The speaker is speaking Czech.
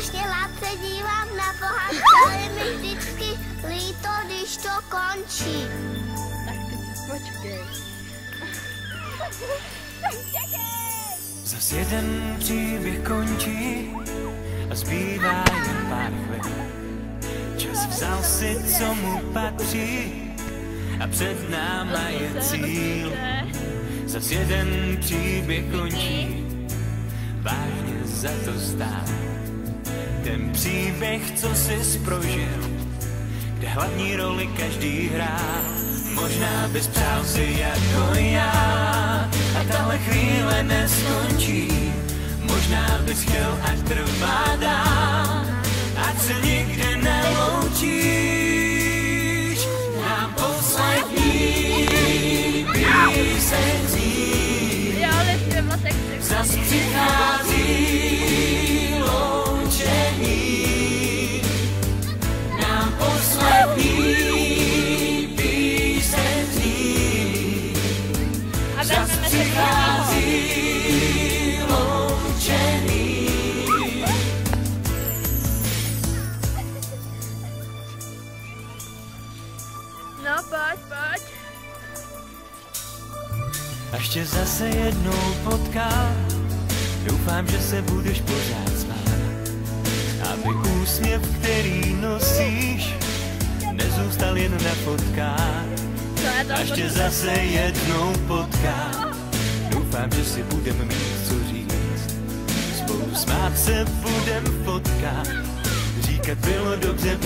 strašně rád se dívám na pohádku, ale mi vždycky líto, když to končí. Tak teď počkej. Zas jeden příběh končí a zbývá jen pár chvil. Čas vzal si, co mu patří a před náma je cíl. Zas jeden příběh končí, vážně za to stát. Ten příběh, co jsi prožil, kde hlavní roli každý hrá. Možná bys přál si jako já a tahle chvíle neskončí. Možná bys chtěl, ať trvá dál, ať se nikdy neloučíš. Nám poslední píseň zní, zas přichází loučení. Nám poslední píseň zní, zas přichází loučení. No, pojď. Až tě zase jednou potkám, doufám, že se budeš pořád smát. Aby úsměv, který nosíš, nezůstal jen na fotkách. Až tě zase jednou potkám, doufám, že si budem mít co říct. Spolu smát se budem fotkat, říkat bylo dobře.